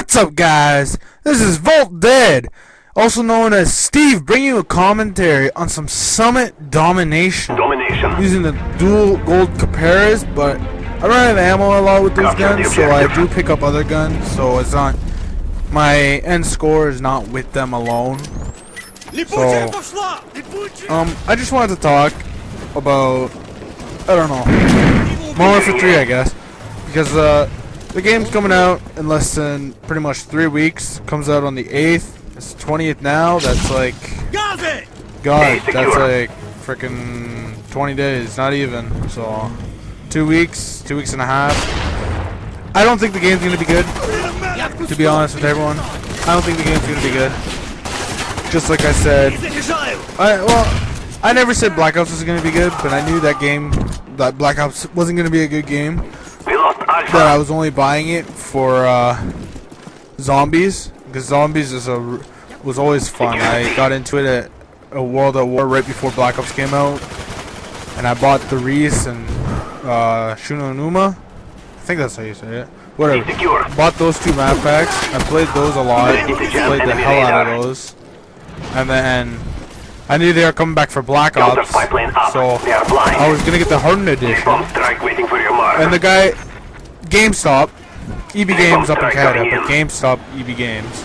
What's up, guys? This is VolDead, also known as Steve, bringing you a commentary on some Summit Domination. Using the dual gold Caparas, but I don't have ammo a lot with those guns, so I do pick up other guns, so it's not, my end score is not with them alone. So, I just wanted to talk about, I don't know, Modern Warfare 3, I guess, because the game's coming out in less than pretty much 3 weeks. Comes out on the 8th. It's the 20th now. That's like, God, that's like freaking 20 days, not even. So, 2 weeks, 2 weeks and a half. I don't think the game's gonna be good. To be honest with everyone, I don't think the game's gonna be good. Just like I said, I never said Black Ops was gonna be good, but I knew that Black Ops wasn't gonna be a good game. That I was only buying it for zombies, because zombies was always fun. I got into it at a World at War right before Black Ops came out, and I bought the Reese and Shunonuma. I think that's how you say it. Whatever. Bought those 2 map packs. I played those a lot. Played the hell out of those. And then I knew they were coming back for Black Ops, so I was gonna get the Hardened Edition. And the guy, GameStop, EB Games up in Canada, but GameStop, EB Games,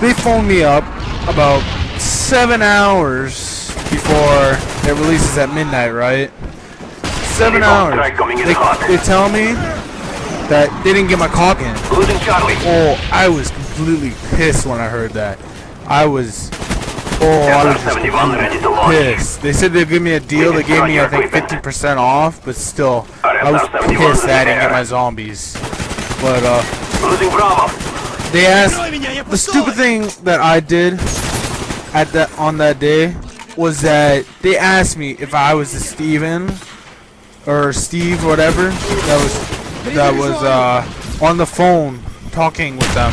they phoned me up about 7 hours before it releases at midnight, right? 7 hours. They tell me that they didn't get my copy in. Oh, I was completely pissed when I heard that. I was just completely pissed. They said they'd give me a deal. They gave me, I think, 50% off, but still, I was pissed that I didn't get my zombies. But, they asked, the stupid thing that I did on that day was that they asked me if I was the Steven, or Steve, whatever, that was on the phone talking with them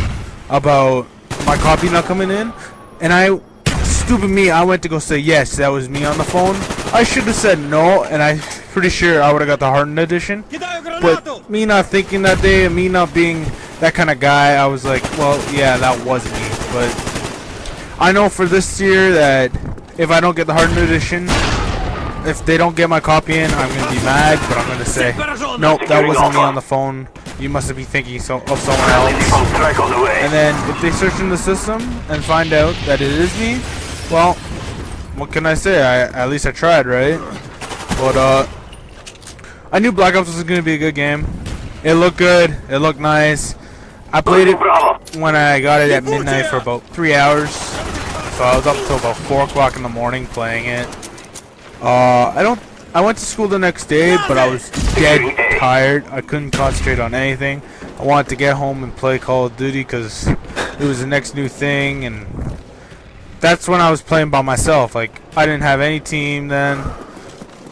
about my copy not coming in, and stupid me, I went to go say yes, that was me on the phone. I should have said no, and I'm pretty sure I would have got the Hardened Edition. But me not thinking that day, and me not being that kind of guy, I was like, well, yeah, that was me. But I know for this year that if I don't get the Hardened Edition, if they don't get my copy in, I'm going to be mad, but I'm going to say, nope, that wasn't me on the phone. You must have been thinking of someone else. And then if they search in the system and find out that it is me, well, what can I say? At least I tried, right? But I knew Black Ops was going to be a good game. It looked good. It looked nice. I played it when I got it at midnight for about 3 hours. So I was up till about 4 o'clock in the morning playing it. I went to school the next day, but I was dead tired. I couldn't concentrate on anything. I wanted to get home and play Call of Duty because it was the next new thing, and that's when I was playing by myself. Like, I didn't have any team then.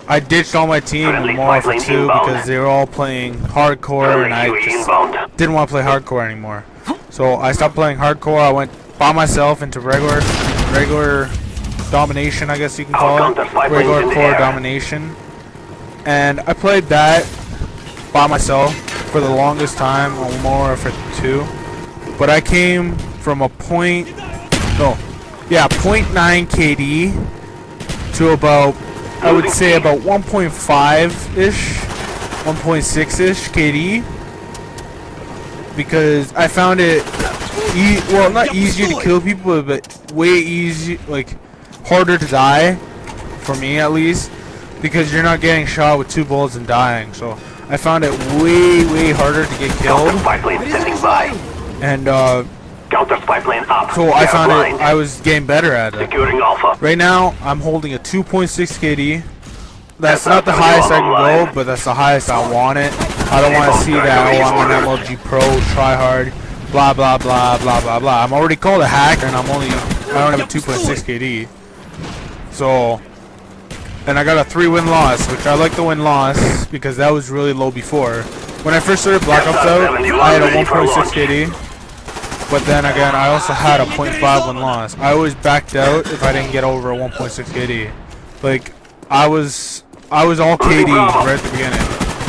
I ditched all my team in Modern Warfare 2 because they were all playing hardcore, and I just didn't want to play hardcore anymore. So I stopped playing hardcore. I went by myself into regular domination, I guess you can call it, regular core domination, and I played that by myself for the longest time on Modern Warfare 2. But I came from a 0.9 KD to about, I would say about 1.5-ish, 1.6-ish KD, because I found it, well, not easier to kill people, but way easier, like, harder to die, for me at least, because you're not getting shot with 2 bullets and dying. So I found it way harder to get killed, and so I found it, I was getting better at it. Right now I'm holding a 2.6 KD. That's not the highest I can go, but that's the highest I want it. I don't want to see that, oh, I'm an MLG Pro, try hard, blah blah blah blah blah blah. I'm already called a hacker, and I don't have a 2.6 KD. So, and I got a 3-win loss, which I like the win-loss because that was really low before. When I first started Black Ops out, I had a 1.6 KD, but then again, I also had a 0.5 win-loss. I always backed out if I didn't get over a 1.6 KD. Like, I was all KD right at the beginning.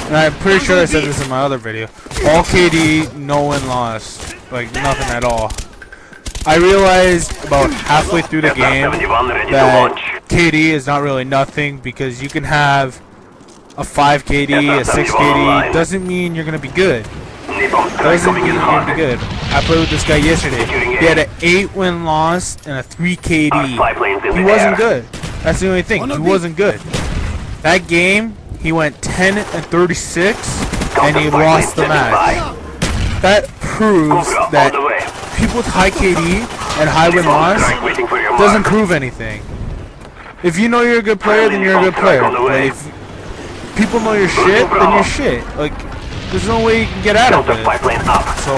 And I'm pretty sure I said this in my other video. All KD, no win-loss. like nothing at all. I realized about halfway through the game that KD is not really nothing, because you can have a 5 KD, a 6 KD, doesn't mean you're gonna be good. Doesn't mean you're gonna be good. I played with this guy yesterday. He had an 8-win loss and a 3 KD. He wasn't good. That's the only thing. He wasn't good. That game, he went 10 and 36, and he lost the match. That proves that people with high KD and high win loss doesn't prove anything. If you know you're a good player, then you're a good player. But if people know your shit, then you're shit. Like, there's no way you can get out of it. So,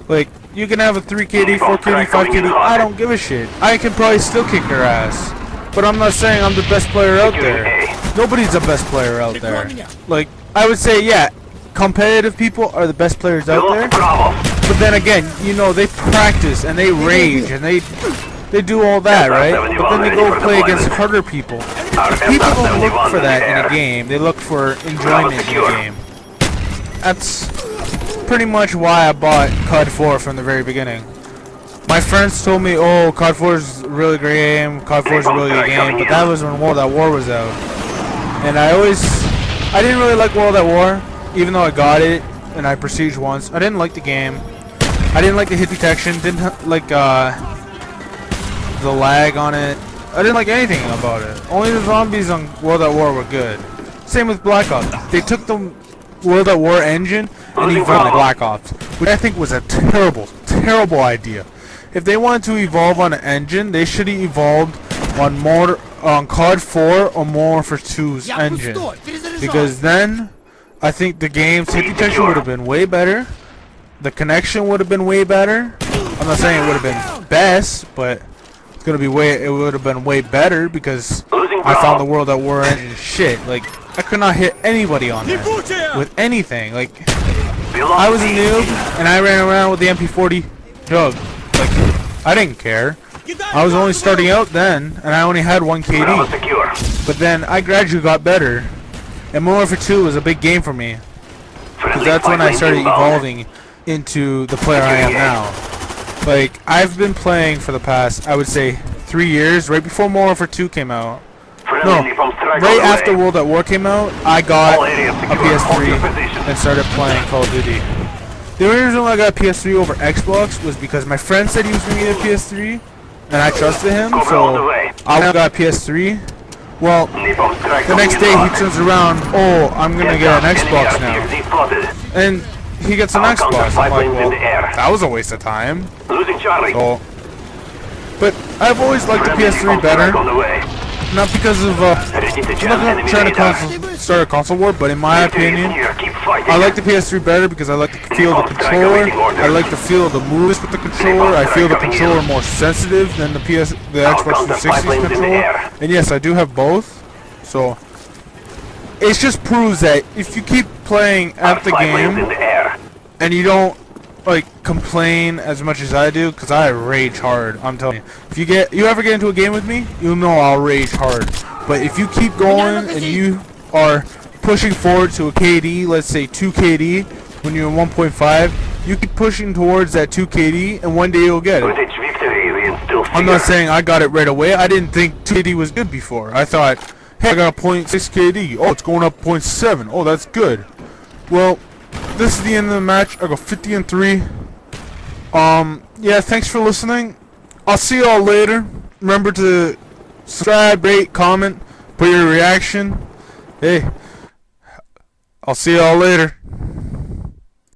like, you can have a 3 KD, 4 KD, 5 KD, I don't give a shit. I can probably still kick your ass. But I'm not saying I'm the best player out there. Nobody's the best player out there. Like, I would say, yeah, competitive people are the best players out there. But then again, you know, they practice and they rage and they do all that, right? But then they go play against harder people. People don't look for that in a game. They look for enjoyment in the game. That's pretty much why I bought CoD 4 from the very beginning. My friends told me, oh, CoD 4 is a really great game, CoD 4 is a really good game, but that was when World at War was out. And I didn't really like World at War, even though I got it, and I prestiged once. I didn't like the game. I didn't like the hit detection, didn't like the lag on it. I didn't like anything about it. Only the zombies on World at War were good. Same with Black Ops. They took the World at War engine and evolved the Black Ops, which I think was a terrible, terrible idea. If they wanted to evolve on an engine, they should have evolved on CoD 4 or Modern Warfare 2's engine, because then I think the game's hit detection would have been way better. The connection would have been way better. I'm not saying it would have been best, but it's gonna be it would have been way better, because I found the World at War engine shit. Like, I could not hit anybody on there with anything. Like, I was a noob and I ran around with the MP40 Doug. Like, I didn't care. I was only starting out then, and I only had 1 KD. But then I gradually got better, and Modern Warfare 2 was a big game for me, because that's when I started evolving into the player I am now. Like, I've been playing for the past, I would say, 3 years, right before Modern Warfare 2 came out. No, right after World at War came out, I got a PS3 and started playing Call of Duty. The only reason why I got a PS3 over Xbox was because my friend said he was going to get a PS3, and I trusted him, so I got a PS3. Well, the next day he turns around, oh, I'm going to get an Xbox now. And he gets an Xbox. I'm like, well, that was a waste of time. So, but I've always liked the PS3 better. Not because of, I'm not trying to start a console war, but in my opinion, I like the PS3 better because I like the feel of the controller. I like the feel of the movements with the controller. I feel the controller more sensitive than the Xbox 360's controller. And yes, I do have both. So it just proves that if you keep playing at the game and you don't like complain as much as I do, because I rage hard. I'm telling you, if you ever get into a game with me, you'll know I'll rage hard. But if you keep going and you are pushing forward to a KD, let's say 2 KD, when you're in 1.5, you keep pushing towards that 2 KD, and one day you'll get it. I'm not saying I got it right away. I didn't think 2 KD was good before. I thought, hey, I got a 0.6 KD. Oh, it's going up 0.7. Oh, that's good. Well, this is the end of the match. I go 50 and 3. Yeah, thanks for listening. I'll see y'all later. Remember to subscribe, rate, comment, put your reaction. Hey, I'll see y'all later.